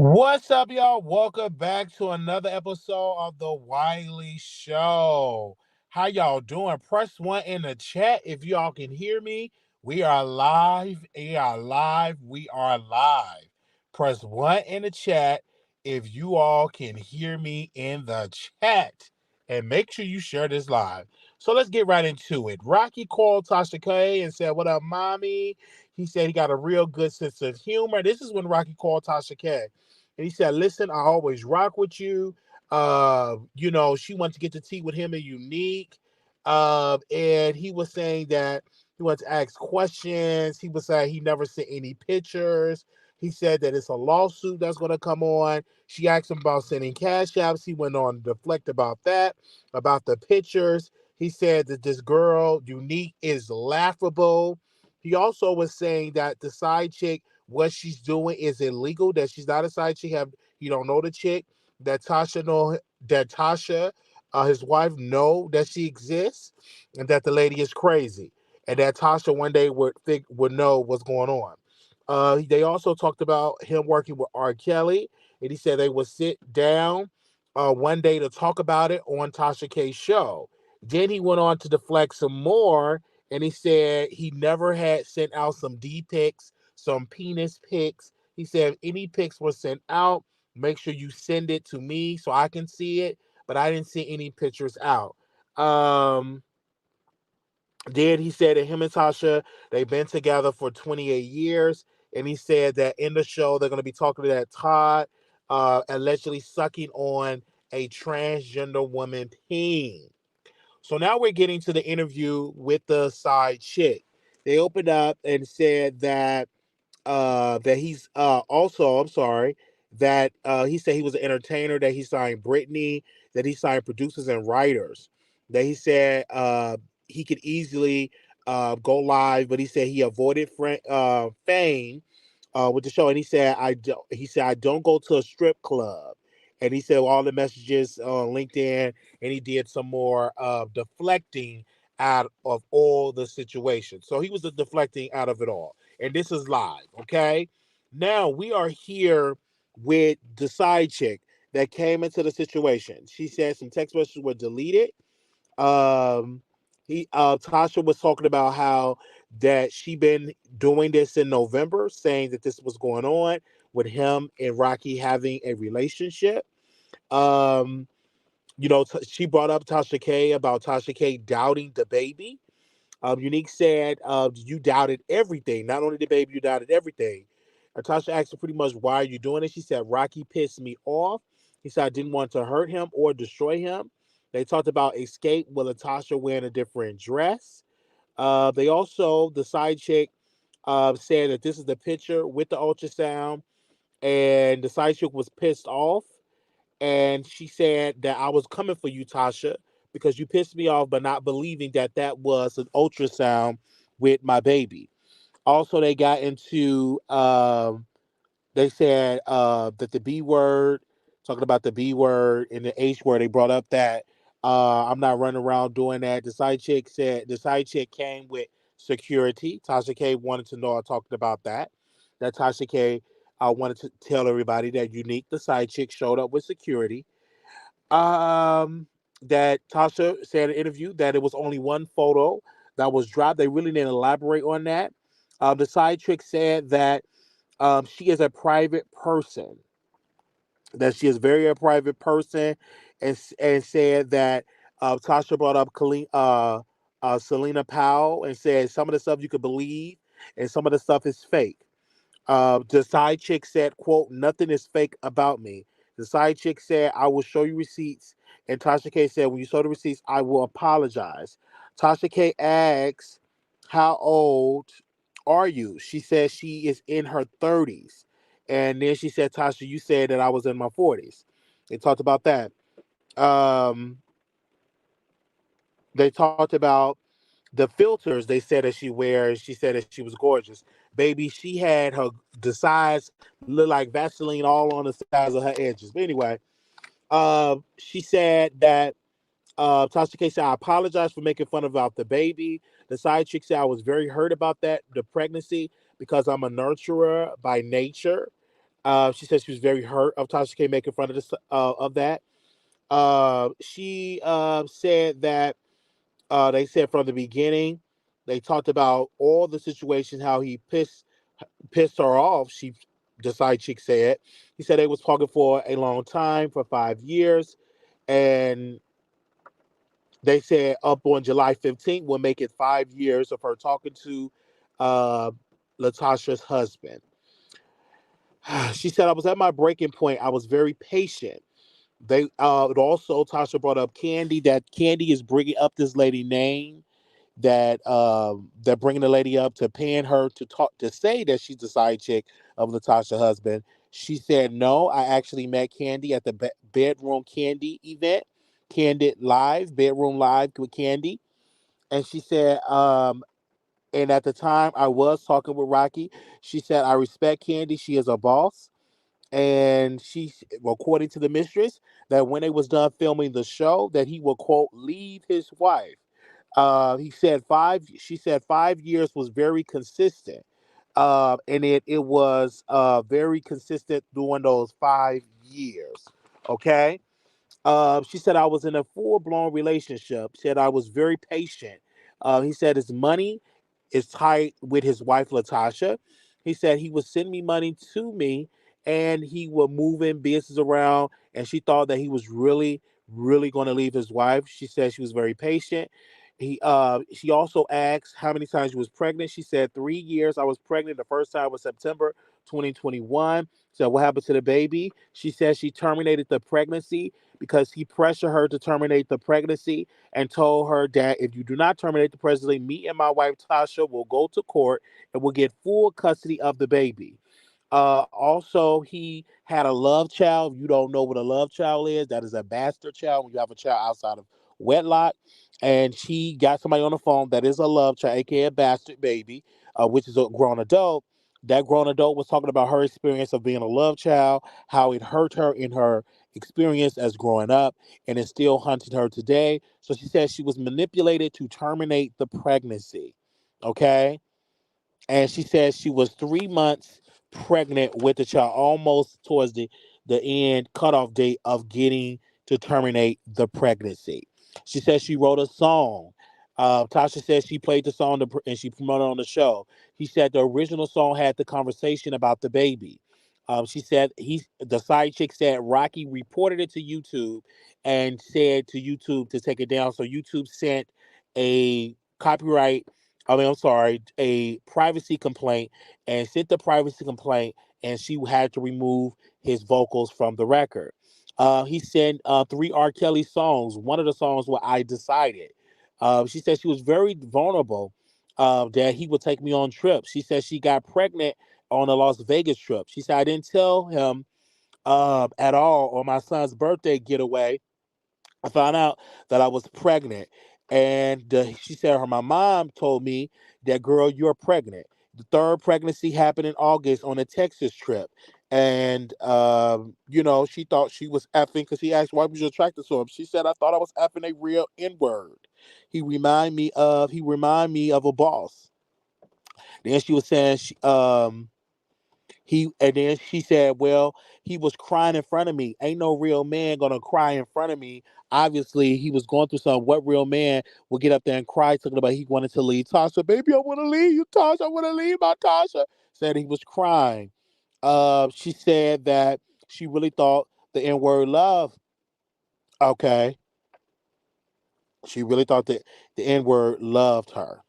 What's up, y'all? Welcome back to another episode of the Wiley Show. How y'all doing? Press one in the chat if y'all can hear me. We are live. We are live. We are live. Press one in the chat if you all can hear me in the chat. And make sure you share this live. So let's get right into it. Rocky called Tasha K and said, "What up, mommy?" He said he got a real good sense of humor. This is when Rocky called Tasha K. And he said, "Listen, I always rock with you." She wants to get to tea with him and Unique. And he was saying that he wants to ask questions. He was saying he never sent any pictures. He said that it's a lawsuit that's going to come on. She asked him about sending cash apps. He went on to deflect about that, about the pictures. He said that this girl, Unique, is laughable. He also was saying that the side chick, what she's doing is illegal, that she's not a side chick. You don't know the chick, that Tasha, his wife, know that she exists, and that the lady is crazy, and that Tasha one day would know what's going on. They also talked about him working with R. Kelly, and he said they would sit down one day to talk about it on Tasha K's show. Then he went on to deflect some more, and he said he never had sent out some D pics, some penis pics. He said if any pics were sent out, make sure you send it to me so I can see it. But I didn't see any pictures out. Then he said that him and Tasha, they've been together for 28 years. And he said that in the show, they're going to be talking to that Todd, allegedly sucking on a transgender woman peen. So now we're getting to the interview with the side chick. They opened up and said that he's also, I'm sorry, that he said he was an entertainer, that he signed Britney, that he signed producers and writers, that he said he could easily go live, but he said he avoided fame with the show, and he said I don't go to a strip club, and he said all the messages on LinkedIn, and he did some more deflecting out of all the situations. So he was deflecting out of it all, and this is live. Okay, now we are here with the side chick that came into the situation. She said some text messages were deleted. um Tasha was talking about how that she been doing this in November, saying that this was going on with him and Rocky having a relationship. um she brought up Tasha K about Tasha K doubting the baby. Unique said, "You doubted everything. Not only the baby, you doubted everything." Tasha asked her pretty much, "Why are you doing it?" She said, "Rocky pissed me off." He said, "I didn't want to hurt him or destroy him." They talked about Xscape with Latasha wearing a different dress. The side chick said that this is the picture with the ultrasound, and the side chick was pissed off. And she said that I was coming for you, Tasha, because you pissed me off, but not believing that that was an ultrasound with my baby. Also, they got into, they said that the B word, talking about the B word and the H word, they brought up that I'm not running around doing that. The side chick came with security. Tasha K wanted to know, I talked about that. That Tasha K wanted to tell everybody that Unique, the side chick, showed up with security. That Tasha said in an interview that it was only one photo that was dropped. They really didn't elaborate on that. The side chick said that she is a private person, that she is very a private person, and said that Tasha brought up Selena Powell and said some of the stuff you could believe and some of the stuff is fake. The side chick said, quote, "Nothing is fake about me." The side chick said, "I will show you receipts." And Tasha K said, "When you show the receipts, I will apologize." Tasha K asks, "How old are you?" She says she is in her 30s. And then she said, "Tasha, you said that I was in my 40s." They talked about that. Um, they talked about the filters they said that she wears. She said that she was gorgeous. Baby, she had the sides look like Vaseline all on the sides of her edges. But anyway, she said that Tasha K said, "I apologize for making fun about the baby." The side chick said, "I was very hurt about that, the pregnancy, because I'm a nurturer by nature." She said she was very hurt of Tasha K making fun of this of that. She said that they said from the beginning, they talked about all the situations how he pissed her off. The side chick said, he said they was talking for a long time, for 5 years, and they said up on July 15th will make it 5 years of her talking to uh, LaTosha's husband. She said, I was at my breaking point. I was very patient. They also Tasha brought up Candy. That Candy is bringing up this lady name. That they're bringing the lady up to paying her to talk to say that she's the side chick of LaTosha's husband. She said no. I actually met Candy at the bedroom Candy event, Candid Live, bedroom live with Candy, and she said and at the time I was talking with Rocky. She said I respect Candy. She is a boss, and she, according to the mistress, that when they was done filming the show, that he will quote leave his wife. He said five. She said 5 years was very consistent, and it was very consistent during those 5 years. Okay. She said I was in a full blown relationship. Said I was very patient. He said his money is tight with his wife LaTosha. He said he would send me money to me, and he would moving business around. And she thought that he was really going to leave his wife. She said she was very patient. She also asked how many times she was pregnant. She said 3 years. I was pregnant. The first time was September 2021. So what happened to the baby? She said she terminated the pregnancy because he pressured her to terminate the pregnancy and told her that if you do not terminate the pregnancy, me and my wife Tasha will go to court and will get full custody of the baby. Also, he had a love child. If you don't know what a love child is, that is a bastard child when you have a child outside of wedlock. And she got somebody on the phone that is a love child, aka a bastard baby, which is a grown adult. That grown adult was talking about her experience of being a love child, how it hurt her in her experience as growing up, and it's still haunting her today. So she said she was manipulated to terminate the pregnancy. Okay, and she said she was 3 months pregnant with the child, almost towards the end cutoff date of getting to terminate the pregnancy. She said she wrote a song. Tasha said she played the song and she promoted it on the show. He said the original song had the conversation about the baby. She said the side chick said Rocky reported it to YouTube and said to YouTube to take it down. So YouTube sent a copyright I'm sorry, a privacy complaint and sent the privacy complaint, and she had to remove his vocals from the record. He sent three R. Kelly songs. One of the songs was I Decided. She said she was very vulnerable, that he would take me on trips. She said she got pregnant on a Las Vegas trip. She said, I didn't tell him at all on my son's birthday getaway. I found out that I was pregnant, and she said my mom told me that girl, you're pregnant. The third pregnancy happened in August on a Texas trip, and she thought she was effing because he asked why was you attracted to him. She said I thought I was effing a real N word. He remind me of a boss. Then she was saying he and then she said, "Well, he was crying in front of me. Ain't no real man gonna cry in front of me. Obviously, he was going through something. What real man would get up there and cry, talking about he wanted to leave Tasha? Baby, I want to leave you, Tasha. I want to leave my Tasha." Said he was crying. She said that she really thought the N word love. Okay, she really thought that the N word loved her.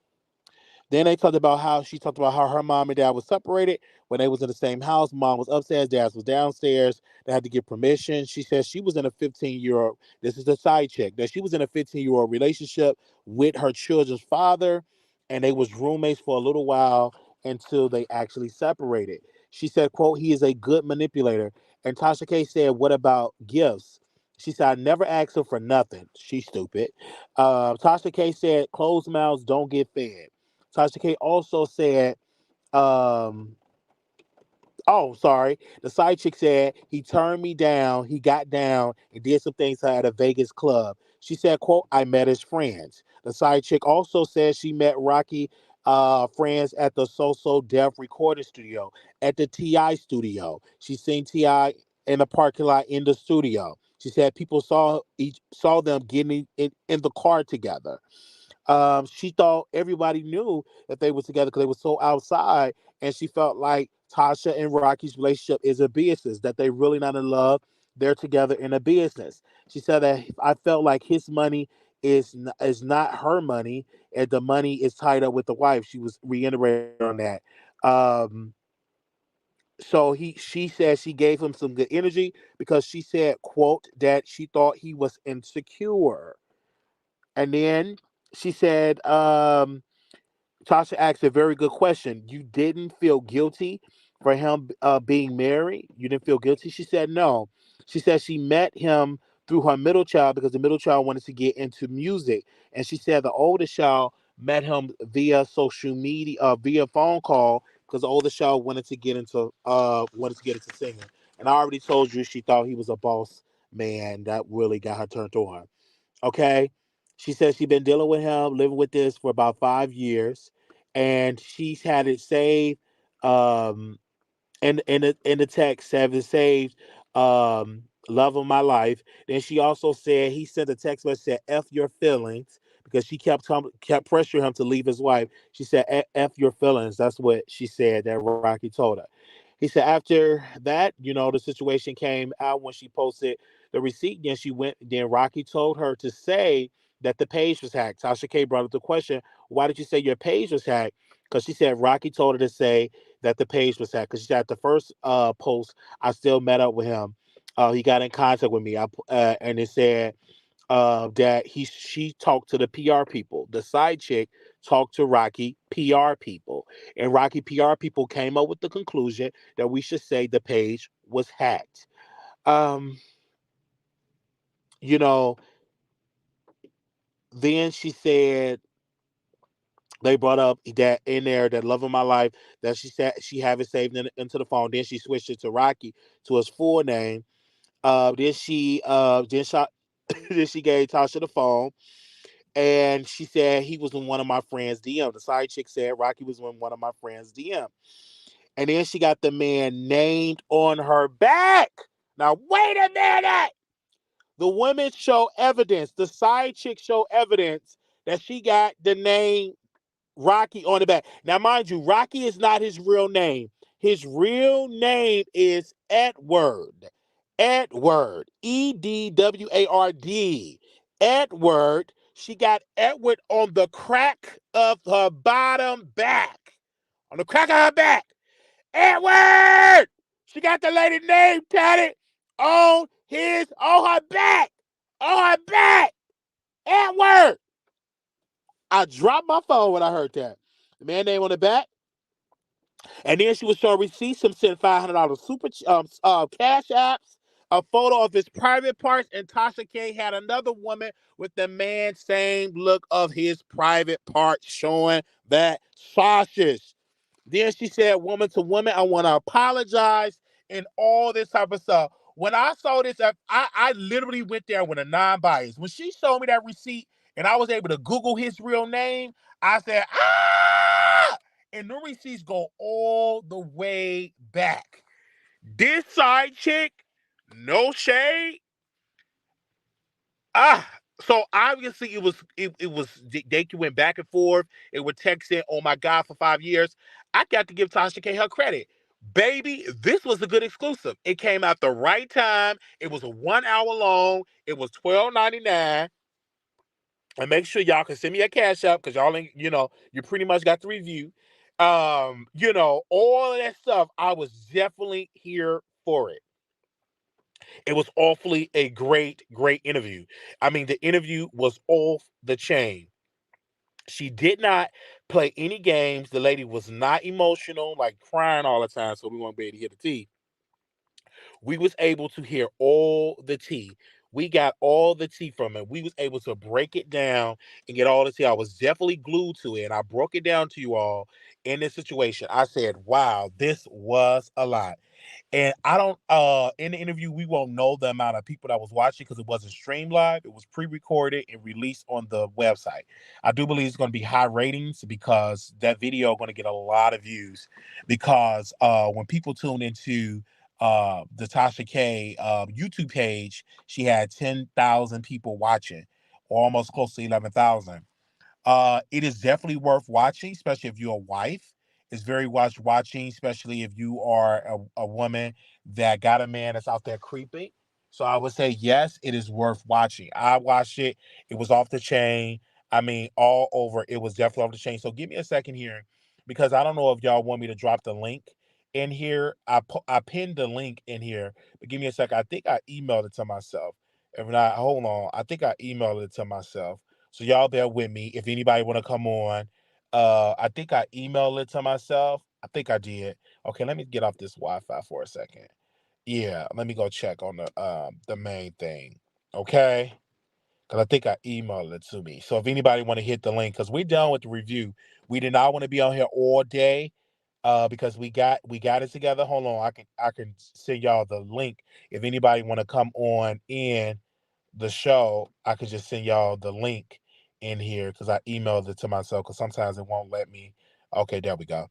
Then they talked about how she talked about how her mom and dad was separated when they was in the same house. Mom was upstairs, dad was downstairs. They had to get permission. She said she was in a 15-year-old. This is the side chick that she was in a 15-year-old relationship with her children's father, and they was roommates for a little while until they actually separated. She said, "quote He is a good manipulator." And Tasha K said, "What about gifts?" She said, "I never asked her for nothing. She's stupid." Tasha K said, "Closed mouths don't get fed." Tasha K also said, um, oh, sorry. The side chick said he turned me down, he got down and did some things at a Vegas club. She said, quote, I met his friends. The side chick also said she met Rocky friends at the So Def recording studio, at the Ti studio. She seen Ti in the parking lot in the studio. She said people saw them getting in the car together. She thought everybody knew that they were together because they were so outside, and she felt like Tasha and Rocky's relationship is a business, that they really not in love. They're together in a business. She said that I felt like his money is not her money, and the money is tied up with the wife. She was reiterating on that. Um, so she said she gave him some good energy because she said, quote, that she thought he was insecure. And then she said, Tasha asked a very good question. You didn't feel guilty for him being married? You didn't feel guilty? She said no. She said she met him through her middle child because the middle child wanted to get into music. And she said the oldest child met him via social media, via phone call, because the oldest child wanted to get into singing. And I already told you she thought he was a boss man. That really got her turned on. Okay. She says she's been dealing with him, living with this for about 5 years, and she's had it saved. In the text, have it saved. Love of my life. Then she also said he sent a text message said "F your feelings" because she kept pressuring him to leave his wife. She said "F your feelings." That's what she said that Rocky told her. He said after that, the situation came out when she posted the receipt. Then she went. Then Rocky told her to say that the page was hacked. Tasha K brought up the question, "Why did you say your page was hacked?" Because she said Rocky told her to say that the page was hacked. Because she said at the first post, I still met up with him. He got in contact with me. And it said that she talked to the PR people. The side chick talked to Rocky PR people, and Rocky PR people came up with the conclusion that we should say the page was hacked. Um, you know, then she said they brought up that in there that love of my life that she said she have it saved into the phone. Then she switched it to Rocky to his full name. Then she then she gave Tasha the phone, and she said he was in one of my friends' DM. The side chick said Rocky was in one of my friends' DM. And then she got the man named on her back. Now wait a minute. The women show evidence. The side chick show evidence that she got the name Rocky on the back. Now, mind you, Rocky is not his real name. His real name is Edward. Edward. Edward. Edward. She got Edward on the crack of her bottom back. On the crack of her back. Edward! She got the lady name tatted on her back. On her back. Edward! I dropped my phone when I heard that. The man name on the back. And then she was showing receipts. Him sent $500 cash apps, a photo of his private parts, and Tasha K had another woman with the man same look of his private parts showing that sausage. Then she said, woman to woman, I want to apologize and all this type of stuff. When I saw this, I literally went there with a non-bias. When she showed me that receipt and I was able to Google his real name, I said, ah! And the receipts go all the way back. This side chick, no shade. So obviously it was they went back and forth. It was texting, oh my God, for 5 years. I got to give Tasha K her credit. Baby, this was a good exclusive. It came out the right time. It was a 1 hour long. It was $12.99. And make sure y'all can send me a cash up because y'all ain't, you pretty much got the review. All of that stuff. I was definitely here for it. It was awfully a great, great interview. I mean, the interview was off the chain. She did not play any games. The lady was not emotional, like crying all the time, so we won't be able to hear the tea. We was able to hear all the tea. We got all the tea from it. We was able to break it down and get all the tea. I was definitely glued to it. And I broke it down to you all in this situation. I said, wow, this was a lot. And I don't in the interview we won't know the amount of people that was watching because it wasn't streamed live. It was pre-recorded and released on the website. I do believe it's going to be high ratings because that video going to get a lot of views because when people tune into the Tasha K YouTube page, she had 10,000 people watching, or almost close to 11,000. It is definitely worth watching, especially if you're a wife. It's very worth watching, especially if you are a woman that got a man that's out there creeping. So I would say yes, it is worth watching. I watched it. It was off the chain. I mean, all over. It was definitely off the chain. So give me a second here, because I don't know if y'all want me to drop the link in here. I pinned the link in here, but give me a second. I think I emailed it to myself. If not, hold on. I think I emailed it to myself. So y'all bear with me. If anybody want to come on, I think I emailed it to myself. I think I did. Okay, let me get off this Wi-Fi for a second. Yeah, let me go check on the main thing. Okay, because I think I emailed it to me. So if anybody want to hit the link, because we're done with the review. We did not want to be on here all day. Because we got it together. Hold on, I can send y'all the link if anybody want to come on in the show. I could just send y'all the link in here because I emailed it to myself because sometimes it won't let me. Okay, there we go.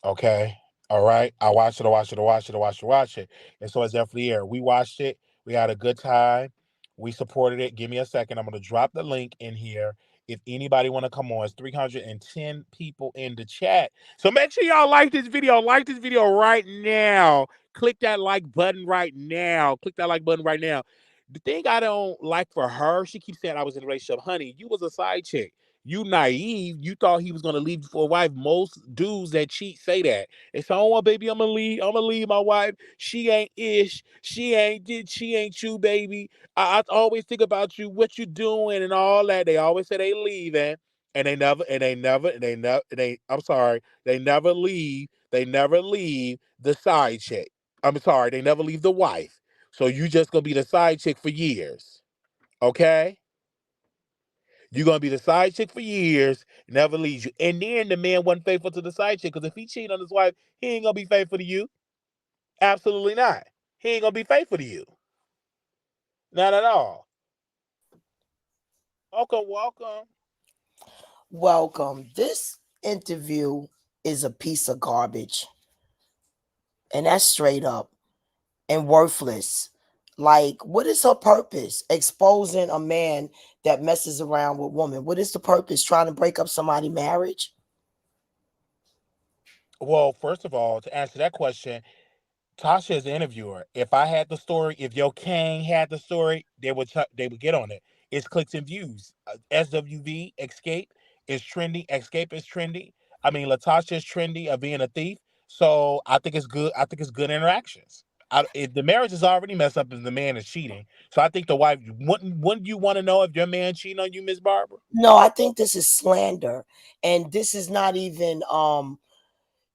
Okay. All right. I watched it. I watched it. I watched it. I watched it. Watch it. And so it's definitely here. We watched it. We had a good time. We supported it. Give me a second. I'm going to drop the link in here. If anybody want to come on, it's 310 people in the chat. So make sure y'all like this video. Like this video right now. Click that like button right now. Click that like button right now. The thing I don't like for her, she keeps saying I was in a relationship. Honey, you was a side chick. You naive. You thought he was gonna leave you for a wife. Most dudes that cheat say that. They say, "Oh, baby, I'm gonna leave. I'm gonna leave my wife. She ain't ish. She ain't did. She ain't you, baby. I always think about you, what you doing, and all that." They always say they leaving, and they never, and they never, and they never, they. I'm sorry, they never leave. They never leave the side chick. I'm sorry, they never leave the wife. So you just gonna be the side chick for years, okay? You're gonna be the side chick for years, never leaves you. And then the man wasn't faithful to the side chick, because if he cheated on his wife, he ain't gonna be faithful to you. Absolutely not. He ain't gonna be faithful to you. Not at all. Welcome, welcome. Welcome. This interview is a piece of garbage, and that's straight up and worthless. Like, what is her purpose? Exposing a man that messes around with women. What is the purpose? Trying to break up somebody's marriage? Well, first of all, to answer that question, Tasha is the interviewer. If I had the story, if Yo Kang had the story, they would get on it. It's clicks and views. SWV Xscape is trendy. Xscape is trendy. I mean, LaTocha is trendy of being a thief. So I think it's good. I think it's good interactions. If the marriage is already messed up if the man is cheating, so I think the wife wouldn't you want to know if your man cheating on you, Miss Barbara? No, I think this is slander. And this is not even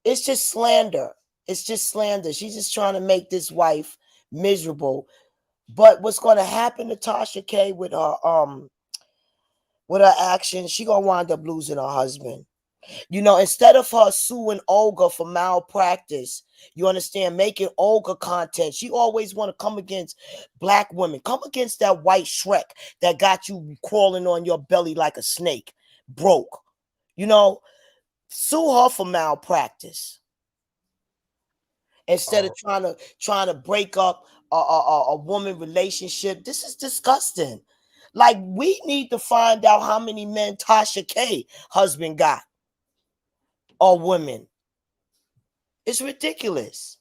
it's just slander. It's just slander. She's just trying to make this wife miserable. But what's going to happen to Tasha K with her actions? She gonna wind up losing her husband. You know, instead of her suing Olga for malpractice, you understand, making Olga content, she always want to come against black women. Come against that white Shrek that got you crawling on your belly like a snake, broke. You know, sue her for malpractice instead of Oh, trying to break up a woman relationship. This is disgusting. Like, we need to find out how many men Tasha K husband got, or women. It's ridiculous.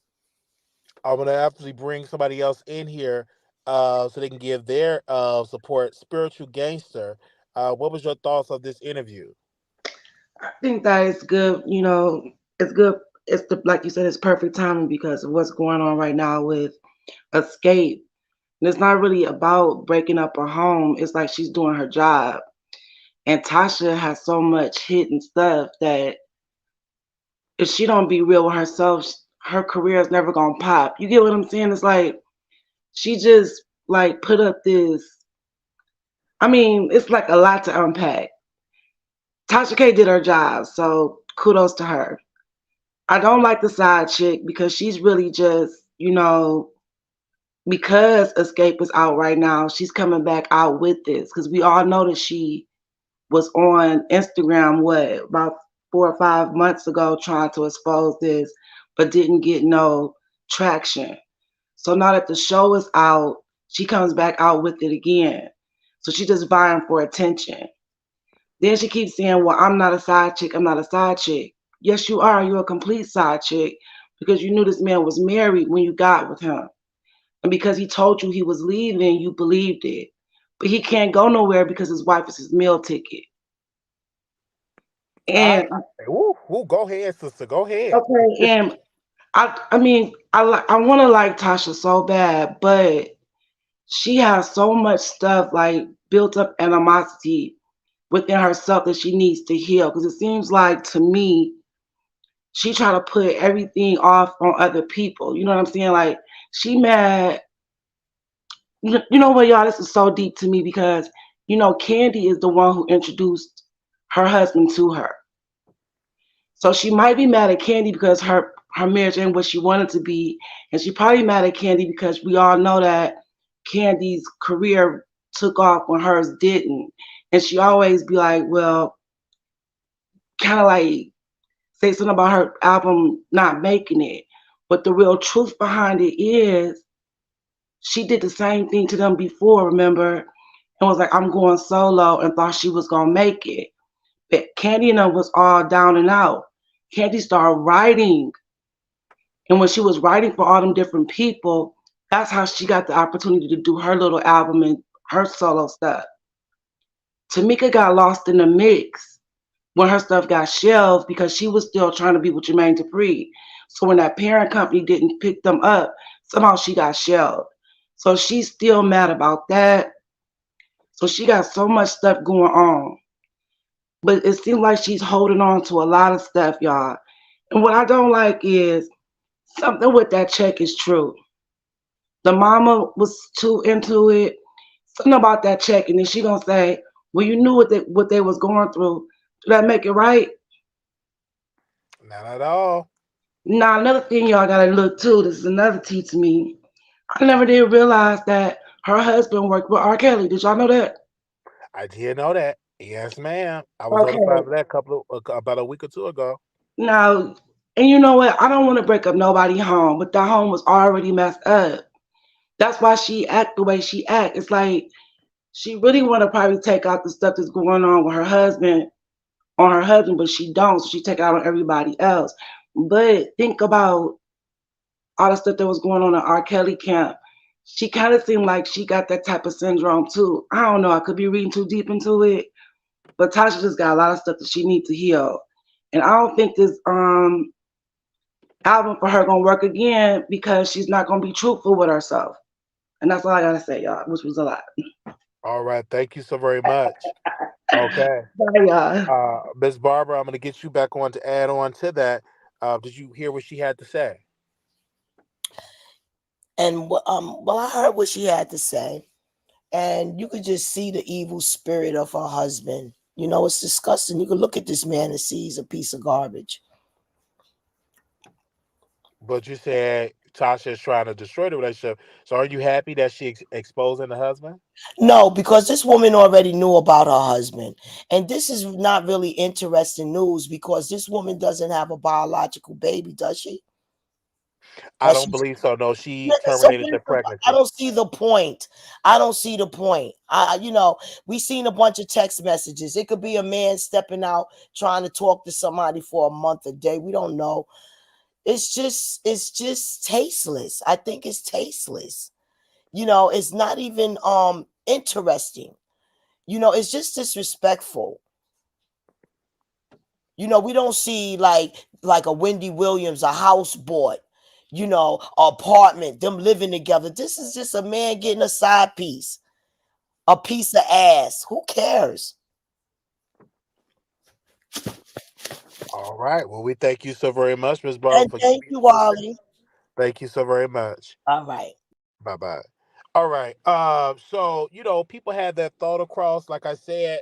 I'm gonna actually bring somebody else in here, so they can give their support. Spiritual gangster. What was your thoughts of this interview? I think that it's good. It's good. It's like you said, it's perfect timing because of what's going on right now with Escape. And it's not really about breaking up her home. It's like she's doing her job. And Tasha has so much hidden stuff that if she don't be real with herself, her career is never gonna pop. You get what I'm saying? It's like she just like put up this. I mean, it's like a lot to unpack. Tasha K did her job, so kudos to her. I don't like the side chick because she's really just you know, because Xscape is out right now, she's coming back out with this because we all know that she was on Instagram about 4 or 5 months ago trying to expose this, but didn't get no traction. So now that the show is out, she comes back out with it again. So she's just vying for attention. Then she keeps saying, "Well, I'm not a side chick. I'm not a side chick." Yes, you are. You're a complete side chick because you knew this man was married when you got with him. And because he told you he was leaving, you believed it. But he can't go nowhere because his wife is his meal ticket. I, And go ahead, sister. Go ahead. okay, and I mean, I want to like Tasha so bad, but she has so much stuff like built up animosity within herself that she needs to heal. Because it seems like to me, she try to put everything off on other people. You know what I'm saying? Like she mad. You know what, y'all? This is so deep to me because Candy is the one who introduced her husband to her. So she might be mad at Candy because her marriage ain't what she wanted to be, and she probably mad at Candy because we all know that Candy's career took off when hers didn't, and she always be like, well, kind of like say something about her album not making it, but the real truth behind it is she did the same thing to them before, remember, and was like, I'm going solo, and thought she was gonna make it. But Candy and them was all down and out. Candy started writing. And when she was writing for all them different people, that's how she got the opportunity to do her little album and her solo stuff. Tamika got lost in the mix when her stuff got shelved because she was still trying to be with Jermaine Dupri. So when that parent company didn't pick them up, somehow she got shelved. So she's still mad about that. So she got so much stuff going on. But it seems like she's holding on to a lot of stuff, y'all. And what I don't like is something with that check is true. The mama was too into it. Something about that check, and then she gonna say, "Well, you knew what they was going through. Did that make it right?" Not at all. Now, another thing y'all gotta look too. This is another tea to me. I never did realize that her husband worked with R. Kelly. Did y'all know that? I did know that. Yes, ma'am. I was notified Okay. of that about a week or two ago. Now, and you know what? I don't want to break up nobody home, but that home was already messed up. That's why she act the way she act. It's like she really want to probably take out the stuff that's going on with her husband on her husband, but she don't. So she take it out on everybody else. But think about all the stuff that was going on in R. Kelly camp. She kind of seemed like she got that type of syndrome too. I don't know. I could be reading too deep into it, but Tasha just got a lot of stuff that she needs to heal. And I don't think this album for her gonna work again because she's not gonna be truthful with herself. And that's all I gotta say, y'all, which was a lot. All right. Thank you so very much. Okay. Bye, y'all. Miss Barbara, I'm going to get you back on to add on to that. Did you hear what she had to say? And well, I heard what she had to say, and you could just see the evil spirit of her husband. It's disgusting. You can look at this man and see he's a piece of garbage. But you said Tasha is trying to destroy the relationship. So are you happy that she exposing the husband? No, because this woman already knew about her husband. And this is not really interesting news because this woman doesn't have a biological baby, does she? I That don't she's believe so. No, she Yeah, so terminated the I pregnancy. don't see the point. I don't see the point. We seen a bunch of text messages. It could be a man stepping out trying to talk to somebody for a month, a day. We don't know. It's just tasteless. I think it's tasteless. It's not even interesting. It's just disrespectful. We don't see like a Wendy Williams, a house bought, apartment, them living together. This is just a man getting a side piece, a piece of ass. Who cares? All right. Well, we thank you so very much, Miss Barbara, And for thank giving you, us your sense. Wally. Thank you so very much. All right. Bye bye. All right. So people had that thought across. Like I said,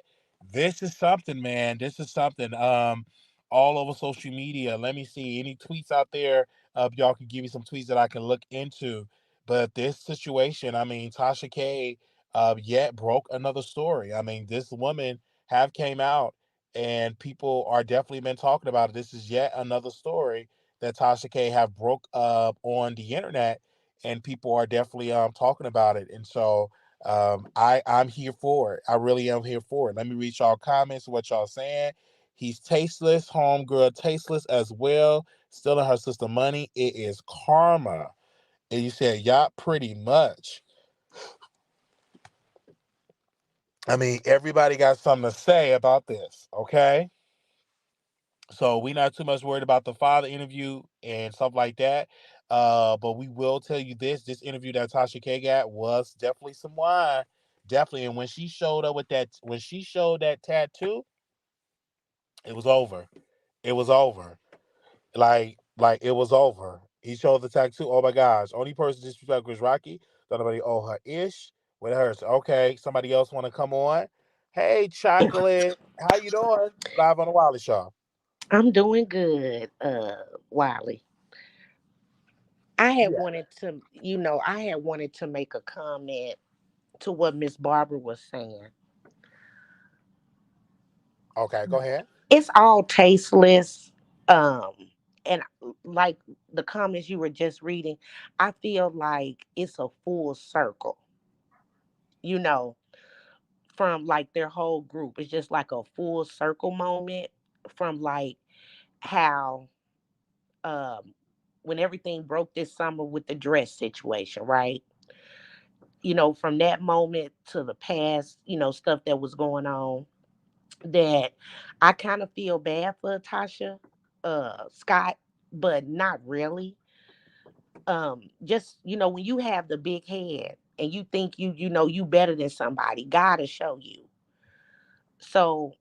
this is something, man. This is something. All over social media. Let me see any tweets out there. Y'all can give me some tweets that I can look into. But this situation, I mean, Tasha K yet broke another story. I mean, this woman have came out and people are definitely been talking about it. This is yet another story that Tasha K have broke up on the internet, and people are definitely talking about it. And so I'm here for it. I really am here for it. Let me read y'all comments, what y'all saying. He's tasteless, homegirl tasteless as well, stealing her sister money. It is karma. And you said, yeah, pretty much. I mean, everybody got something to say about this, okay? So we not too much worried about the father interview and stuff like that. But we will tell you this interview that Tasha K got was definitely some wine. Definitely. And when she showed up with that, when she showed that tattoo, it was over. It was over. Like it was over. He showed the tattoo. Oh my gosh. Only person disrespect was Rocky. Don't nobody owe her ish with hers. Okay. Somebody else want to come on? Hey, chocolate. How you doing? Live on the Wiley Show. I'm doing good, Wiley. I had Yeah. wanted to, I had wanted to make a comment to what Miss Barbara was saying. Okay, go ahead. It's all tasteless. Um, and like the comments you were just reading, I feel like it's a full circle, you know, from like their whole group. It's just like a full circle moment from like how when everything broke this summer with the dress situation, right? From that moment to the past, stuff that was going on, that I kind of feel bad for Tasha Scott, but not really. Just, when you have the big head and you think you better than somebody, gotta show you. So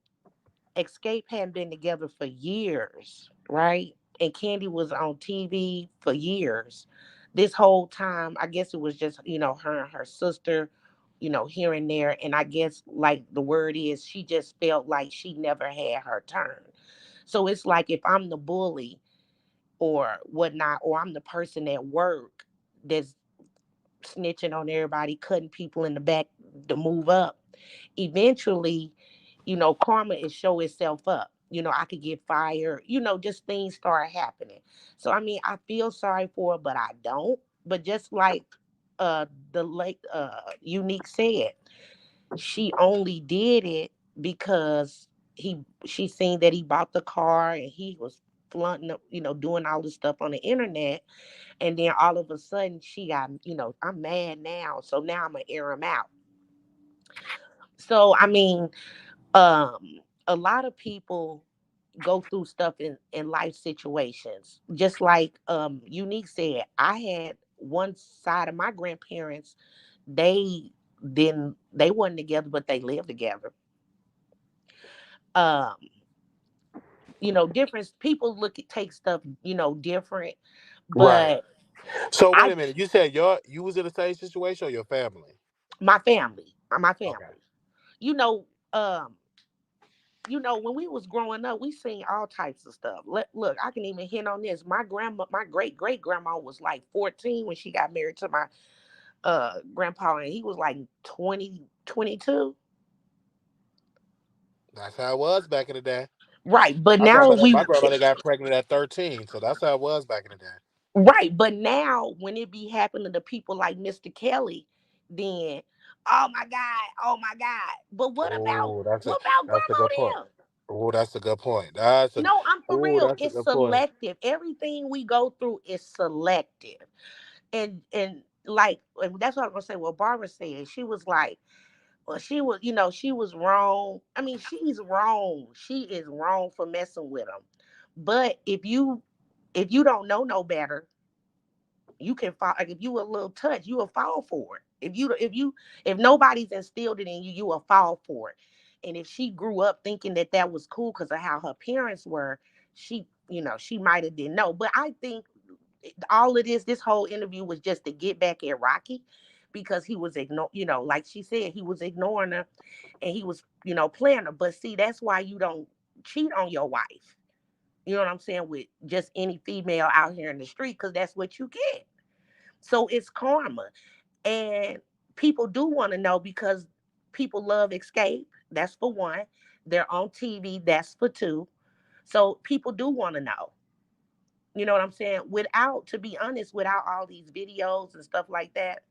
Xscape hadn't been together for years, right? And Candy was on TV for years. This whole time, I guess it was just, her and her sister, here and there. And I guess, like the word is, she just felt like she never had her turn. So it's like if I'm the bully or whatnot, or I'm the person at work that's snitching on everybody, cutting people in the back to move up, eventually, karma is show itself up. I could get fired, just things start happening. So I mean, I feel sorry for her, but I don't. But just like the late Unique said, she only did it because she seen that he bought the car and he was flaunting up, doing all this stuff on the internet. And then all of a sudden she got, I'm mad now. So now I'm gonna air him out. So I mean, a lot of people go through stuff in life situations. Just like Unique said, I had one side of my grandparents, they they wasn't together, but they lived together. Um, different people take stuff, different. Right. But So wait I a minute. You said you was in the same situation or your family? my family, my Okay. family, you know, um, when we was growing up, we seen all types of stuff. Look, I can even hint on this. My grandma, my great great grandma was like 14 when she got married to my grandpa, and he was like 20, 22. That's how it was back in the day. Right, but My now grandmother, we my grandmother got pregnant at 13, so that's how it was back in the day. right, but now when it be happening to people like Mr. Kelly, then oh my God. But Oh, what about that's a good point. grandma them? Oh, that's a good point. That's a No, I'm for oh, real. that's a It's good point. selective. Everything we go through is selective. And like and that's what I'm gonna say. What Barbara said, she was like, well, she was, she was wrong. I mean, she's wrong. She is wrong for messing with him. But if you don't know no better, you can fall. Like if you a little touch, you will fall for it. If nobody's instilled it in you, you will fall for it. And if she grew up thinking that that was cool because of how her parents were, she might have didn't know. But I think all of this whole interview was just to get back at Rocky because he was like she said, he was ignoring her and he was, playing her. But see, that's why you don't cheat on your wife. You know what I'm saying? With just any female out here in the street, because that's what you get. So it's karma. And people do want to know because people love Xscape. That's for one. They're on TV. That's for two. So people do want to know. You know what I'm saying? Without, to be honest, without all these videos and stuff like that,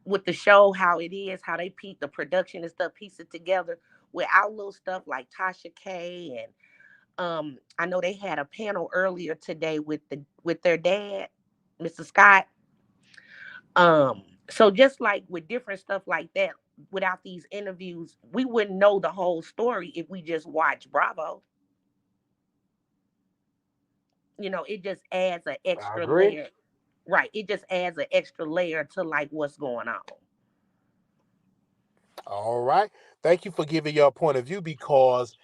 with the show, how it is, how they piece the production and stuff, piece it together, without little stuff like Tasha K and I know they had a panel earlier today with their dad, Mr. Scott. So just like with different stuff like that, without these interviews, we wouldn't know the whole story if we just watch Bravo. It just adds an I extra agree. layer. Right. It just adds an extra layer to like what's going on. All right. Thank you for giving your point of view because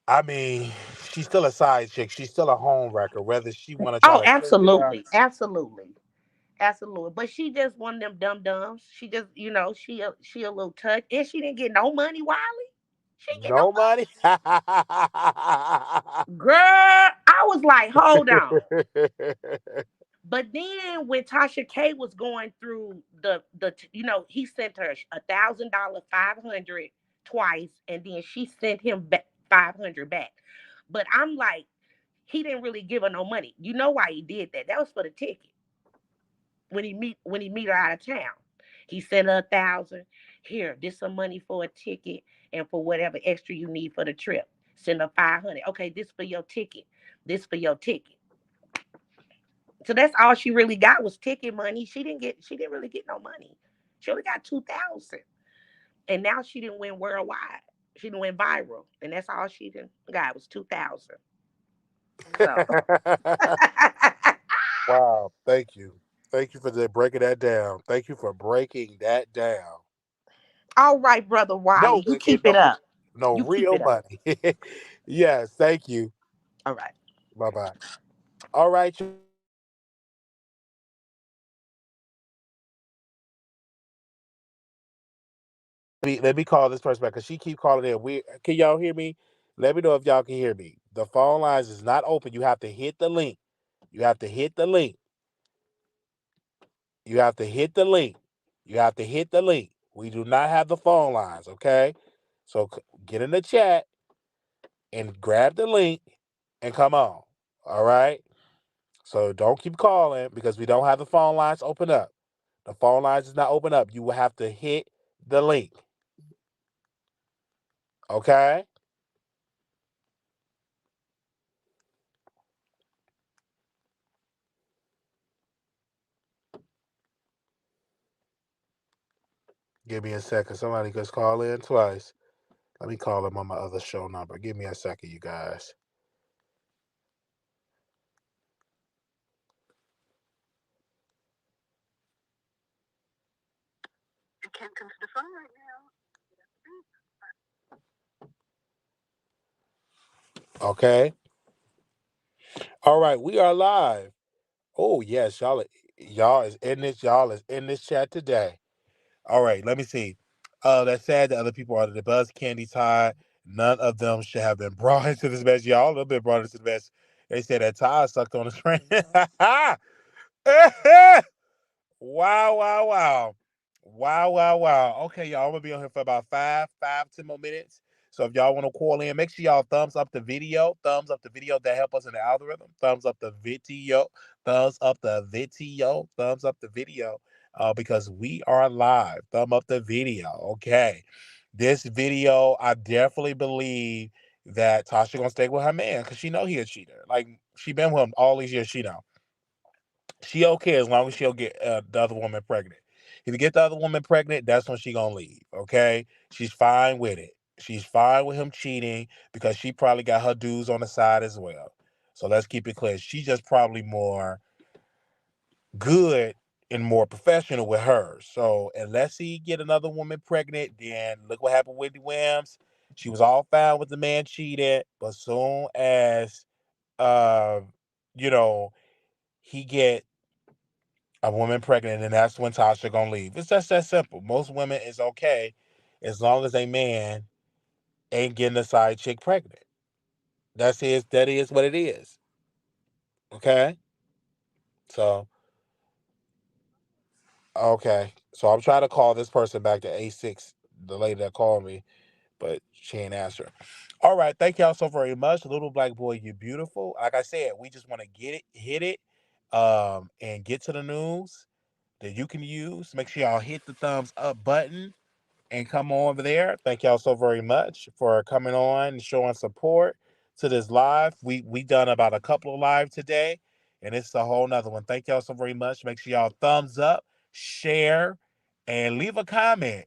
I mean, she's still a side chick. She's still a home wrecker. Whether she want to try Oh, to clip it up, absolutely. Absolutely. Absolutely. But she just one of them dum dums. She just, she a little touch. And she didn't get no money, Wiley. She didn't get no no money. money. Girl, I was like, hold on. But then when Tasha K was going through he sent her $1,000, 500 twice, and then she sent him back 500 back. But I'm like, he didn't really give her no money. You know why he did that? That was for the ticket. When he meet her out of town, he sent her 1,000. Here, this some money for a ticket and for whatever extra you need for the trip. Send her 500. Okay, this for your ticket. This for your ticket. So that's all she really got was ticket money. She didn't really get no money. She only got 2,000. And now she didn't win worldwide. She didn't win viral. And that's all she didn't got was 2,000. So Wow. Thank you. Thank you for breaking that down. Thank you for breaking that down. all right, brother Wiley, No, you it, keep it no, up. no You keep real it up. money. Yes. Thank you. All right. Bye bye. All right. Let me call this person back because she keep calling in. Can y'all hear me? Let me know if y'all can hear me. The phone lines is not open. You have to hit the link. You have to hit the link. You have to hit the link. You have to hit the link. We do not have the phone lines, okay? So get in the chat and grab the link and come on. All right? So don't keep calling because we don't have the phone lines open up. The phone lines is not open up. You will have to hit the link. Okay? Give me a second. Somebody just call in twice. Let me call them on my other show number. Give me a second, you guys. I can't come to the phone right now. Okay. All right, we are live. Oh yes, y'all is in this. Y'all is in this chat today. All right, let me see. That's sad that other people are the buzz candy tie. None of them should have been brought into this mess. Y'all have been brought into the mess. They said that Ty sucked on his friend. Wow, wow, wow. Wow, wow, wow. Okay, y'all, I'm gonna be on here for about 10 more minutes. So if y'all want to call in, make sure y'all thumbs up the video. Thumbs up the video that help us in the algorithm. Thumbs up the video. Thumbs up the video. Thumbs up the video. Because we are live. Thumb up the video. Okay. This video, I definitely believe that Tasha gonna stay with her man because she know he a cheater. Like she been with him all these years. She know she okay as long as she'll get the other woman pregnant. If you get the other woman pregnant, that's when she gonna leave. Okay, she's fine with it. She's fine with him cheating because she probably got her dues on the side as well. So let's keep it clear. She's just probably more good and more professional with her. So unless he get another woman pregnant, then look what happened with the Williams. She was all fine with the man cheating, but soon as uh, you know he get a woman pregnant, and that's when Tasha gonna leave. It's just that simple. Most women is okay as long as a man ain't getting a side chick pregnant. That is what it is. Okay. So okay. So I'm trying to call this person back to A6, the lady that called me, but she ain't answer. All right. Thank y'all so very much. Little black boy, you're beautiful. Like I said, we just want to get it, hit it, and get to the news that you can use. Make sure y'all hit the thumbs up button and come on over there. Thank y'all so very much for coming on and showing support to this live. We done about a couple of live today, and it's a whole nother one. Thank y'all so very much. Make sure y'all thumbs up, share, and leave a comment.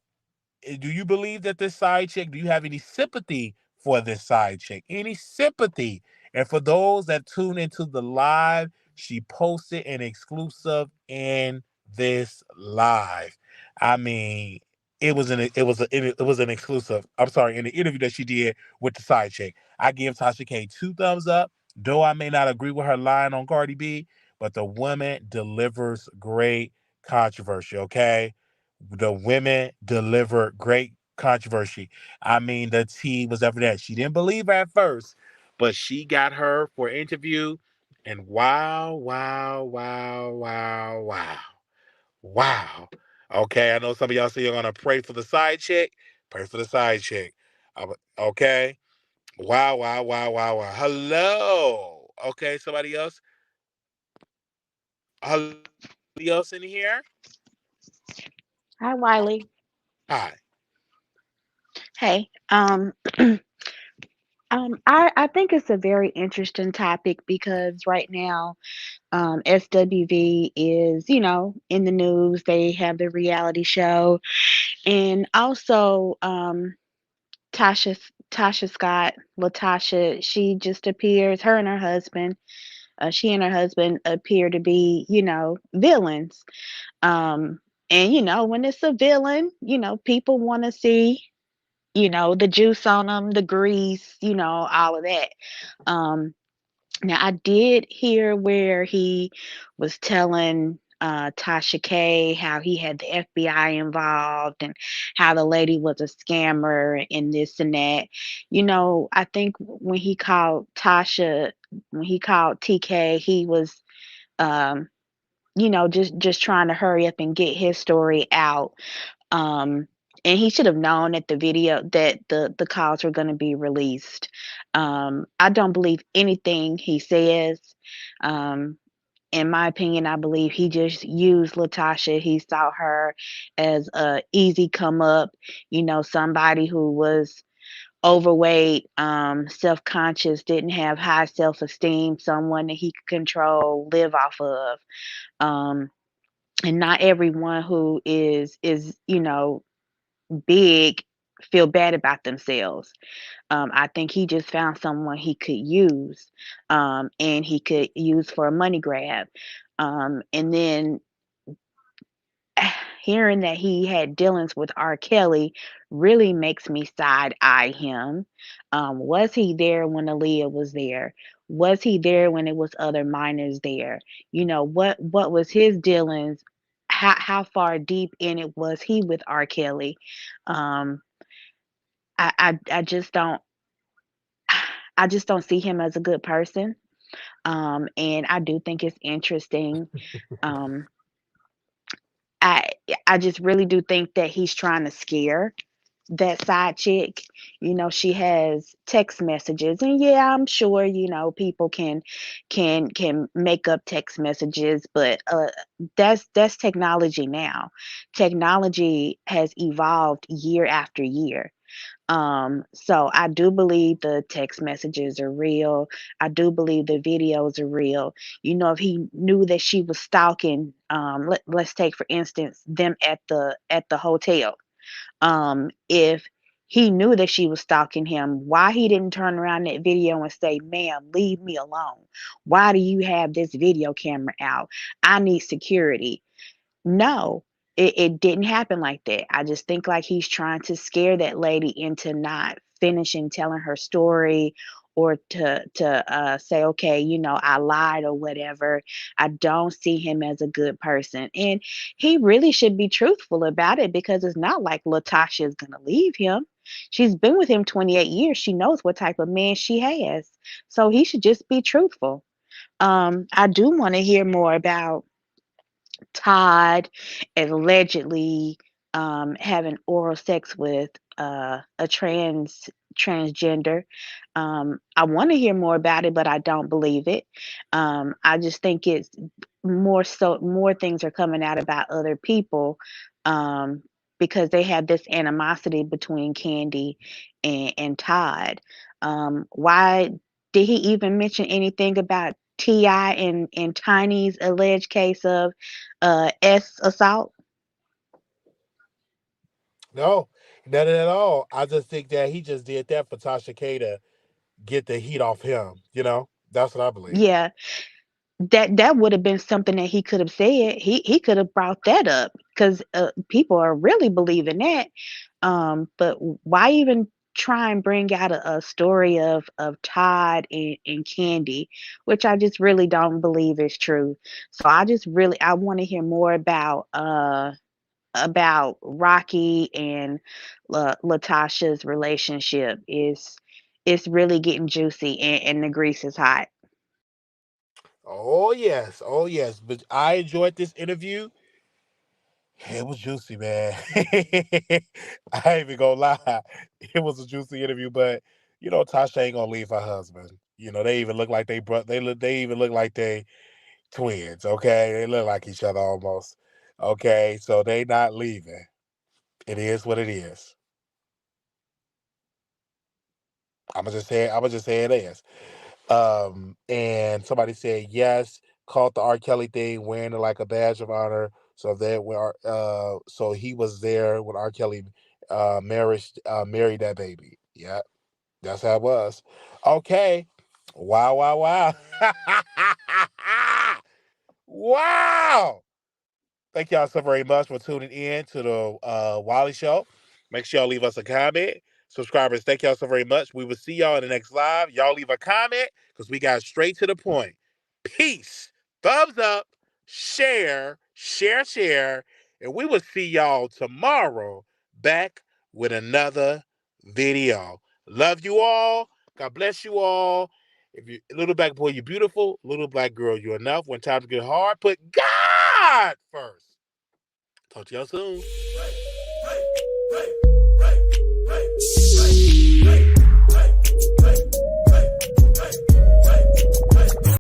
Do you believe that this side chick, do you have any sympathy for this side chick? Any sympathy? And for those that tune into the live, she posted an exclusive in this live. I mean, it was an exclusive. I'm sorry, in the interview that she did with the side chick. I give Tasha K 2 thumbs up. Though I may not agree with her line on Cardi B, but the woman delivers great controversy, okay? The women delivered great controversy. I mean, the tea was evident. She didn't believe her at first, but she got her for an interview, and wow, wow, wow, wow, wow, wow. Okay, I know some of y'all say you're gonna pray for the side chick. Pray for the side chick. Okay. Wow, wow, wow, wow, wow. Hello. Okay, somebody else. Hello, somebody else in here. Hi, Wiley. Hi. Hey, I think it's a very interesting topic because right now, SWV is, in the news. They have the reality show, and also, Tasha, Tasha Scott, LaTocha, she just appears. Her and her husband, she and her husband appear to be, villains. Um, and when it's a villain, people want to see the juice on them, the grease, all of that. Um, Now, I did hear where he was telling Tasha K how he had the FBI involved and how the lady was a scammer and this and that. I think when he called TK, he was, um, just trying to hurry up and get his story out. um, and he should have known that the calls were going to be released. I don't believe anything he says. Um, in my opinion, I believe he just used LaTocha. He saw her as a easy come up, somebody who was overweight, self conscious, didn't have high self esteem, someone that he could control, live off of. Um, and not everyone who is big feel bad about themselves. I think he just found someone he could use, and he could use for a money grab. And then hearing that he had dealings with R. Kelly really makes me side eye him. Was he there when Aaliyah was there? Was he there when it was other minors there? What was his dealings? How far deep in it was he with R. Kelly? Um, I just don't see him as a good person. And I do think it's interesting. Um, I I just really do think that he's trying to scare that side chick. She has text messages, and yeah, I'm sure people can make up text messages, but that's technology now. Technology has evolved year after year. So I do believe the text messages are real. I do believe the videos are real. If he knew that she was stalking, let's take for instance them at the hotel. If he knew that she was stalking him, why he didn't turn around that video and say, "Ma'am, leave me alone. Why do you have this video camera out? I need security." No, it didn't happen like that. I just think like he's trying to scare that lady into not finishing telling her story, or to say, okay, I lied or whatever. I don't see him as a good person, and he really should be truthful about it, because it's not like LaTocha is gonna leave him. She's been with him 28 years. She knows what type of man she has, so he should just be truthful. I do want to hear more about Todd allegedly having oral sex with a transgender. I want to hear more about it, but I don't believe it. I just think it's more things are coming out about other people, um, because they have this animosity between Candy and Todd. Why did he even mention anything about Ti and Tiny's alleged case of assault? No, none at all. I just think that he just did that for Tasha K to get the heat off him. That's what I believe. Yeah, that would have been something that he could have said. He could have brought that up, because people are really believing that. But why even try and bring out a story of Todd and Candy, which I just really don't believe is true. So I want to hear more about Rocky and Latasha's relationship. It's really getting juicy, and the grease is hot. Oh yes, oh yes. But I enjoyed this interview. It was juicy, man. I ain't even gonna lie. It was a juicy interview, but Tasha ain't gonna leave her husband. They even look like they even look like they twins, okay? They look like each other almost. Okay, so they not leaving. It is what it is. I'm gonna just say it is. And somebody said yes, called the R. Kelly thing, wearing it like a badge of honor. So he was there when R. Kelly married that baby. Yeah, that's how it was. Okay. Wow, wow, wow. Wow. Thank y'all so very much for tuning in to the Wiley Show. Make sure y'all leave us a comment. Subscribers, thank y'all so very much. We will see y'all in the next live. Y'all leave a comment because we got straight to the point. Peace. Thumbs up. Share, share, share. And we will see y'all tomorrow back with another video. Love you all. God bless you all. If you little black boy, you're beautiful. Little black girl, you're enough. When times get hard, put God first. Talk to y'all soon.